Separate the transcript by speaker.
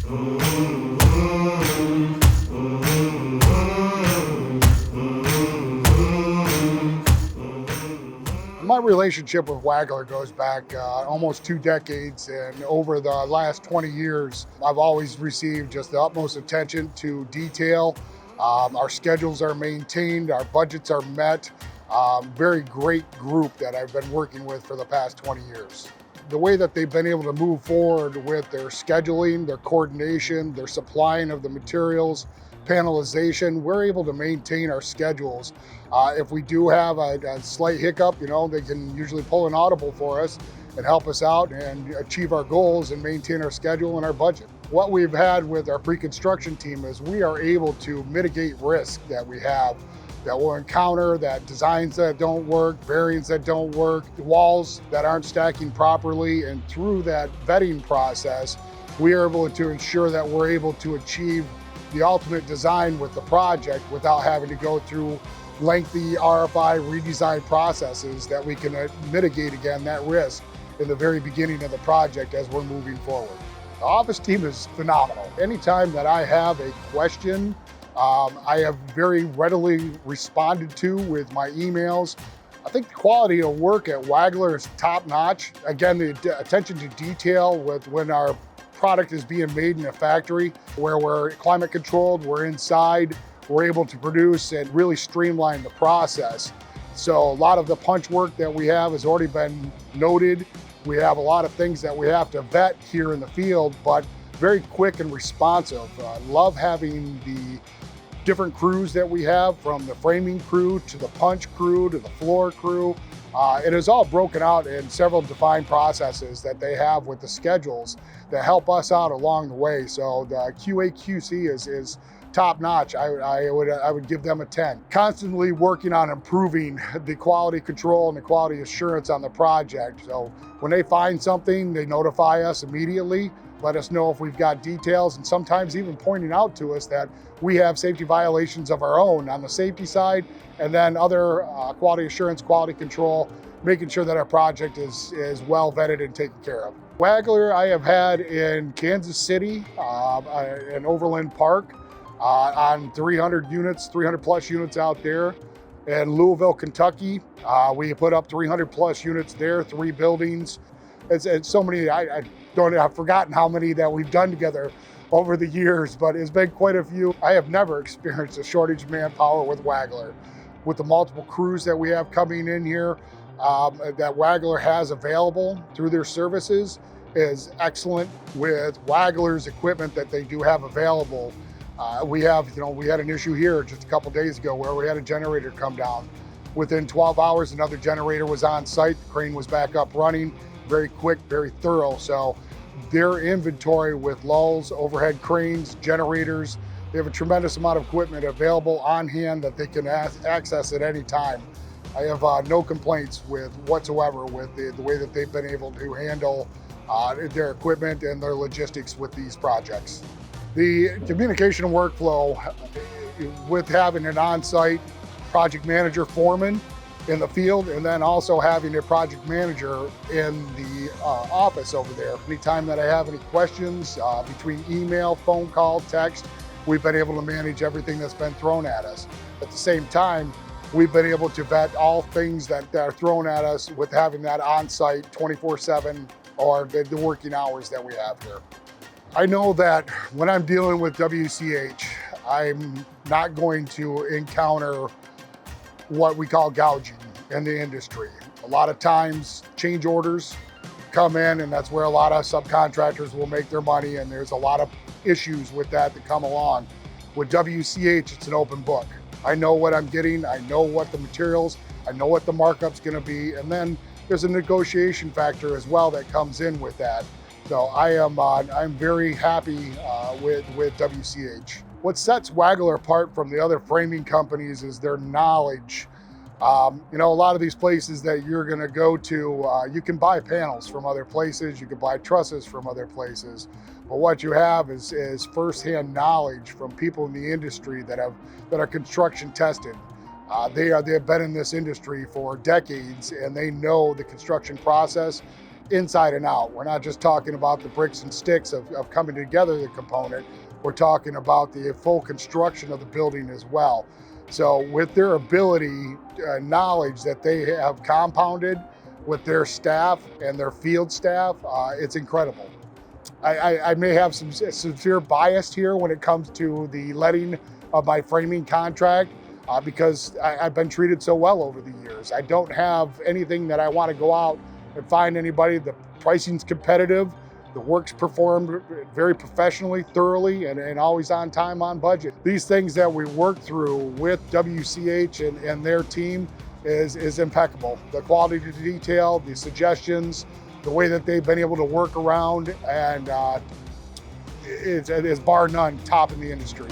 Speaker 1: My relationship with Wagler goes back almost 2 decades, and over the last 20 years, I've always received just the utmost attention to detail. Our schedules are maintained, our budgets are met. Very great group that I've been working with for the past 20 years. The way that they've been able to move forward with their scheduling, their coordination, their supplying of the materials, panelization, we're able to maintain our schedules. If we do have a slight hiccup, they can usually pull an audible for us and help us out and achieve our goals and maintain our schedule and our budget. What we've had with our pre-construction team is we are able to mitigate risk that we have, that we'll encounter, that designs that don't work, bearings that don't work, walls that aren't stacking properly. And through that vetting process, we are able to ensure that we're able to achieve the ultimate design with the project without having to go through lengthy RFI redesign processes, that we can mitigate again that risk in the very beginning of the project as we're moving forward. The office team is phenomenal. Anytime that I have a question, I have very readily responded to with my emails. I think the quality of work at Wagler is top notch. Again, the attention to detail with when our product is being made in a factory where we're climate controlled, we're inside, we're able to produce and really streamline the process. So a lot of the punch work that we have has already been noted. We have a lot of things that we have to vet here in the field, but very quick and responsive. Love having the different crews that we have, from the framing crew to the punch crew to the floor crew. It is all broken out in several defined processes that they have with the schedules that help us out along the way. So the QA QC is top notch. I would give them a 10. Constantly working on improving the quality control and the quality assurance on the project. So when they find something, they notify us immediately, let us know if we've got details, and sometimes even pointing out to us that we have safety violations of our own on the safety side, and then other quality assurance, quality control, making sure that our project is well vetted and taken care of. Wagler I have had in Kansas City, in Overland Park, on 300 units, 300 plus units out there. In Louisville, Kentucky, we put up 300 plus units there, 3 buildings. It's so many, I've forgotten how many that we've done together over the years, but it's been quite a few. I have never experienced a shortage of manpower with Wagler. With the multiple crews that we have coming in here, that Wagler has available through their services is excellent. With Wagler's equipment that they do have available, we had an issue here just a couple days ago where we had a generator come down. Within 12 hours, another generator was on site, the crane was back up running, very quick, very thorough. So their inventory with lulls, overhead cranes, generators, they have a tremendous amount of equipment available on hand that they can access at any time. I have no complaints whatsoever with the way that they've been able to handle their equipment and their logistics with these projects. The communication and workflow with having an on-site project manager foreman in the field, and then also having a project manager in the office over there. Anytime that I have any questions, between email, phone call, text, we've been able to manage everything that's been thrown at us. At the same time, we've been able to vet all things that are thrown at us with having that on-site 24/7 or the working hours that we have here. I know that when I'm dealing with WCH, I'm not going to encounter what we call gouging in the industry. A lot of times change orders come in, and that's where a lot of subcontractors will make their money, and there's a lot of issues with that come along. With WCH, it's an open book. I know what I'm getting, I know what the materials, I know what the markup's gonna be, and then there's a negotiation factor as well that comes in with that. So I'm very happy with WCH. What sets Wagler apart from the other framing companies is their knowledge. A lot of these places that you're gonna go to, you can buy panels from other places, you can buy trusses from other places, but what you have is firsthand knowledge from people in the industry that are construction tested. They have been in this industry for decades, and they know the construction process, inside and out. We're not just talking about the bricks and sticks of coming together the component. We're talking about the full construction of the building as well. So with their ability, knowledge that they have compounded with their staff and their field staff, it's incredible. I may have some severe bias here when it comes to the letting of my framing contract because I've been treated so well over the years. I don't have anything that I want to go out and find anybody. The pricing's competitive. The work's performed very professionally, thoroughly, and always on time, on budget. These things that we work through with WCH and their team is impeccable. The quality to detail, the suggestions, the way that they've been able to work around, and it's bar none top in the industry.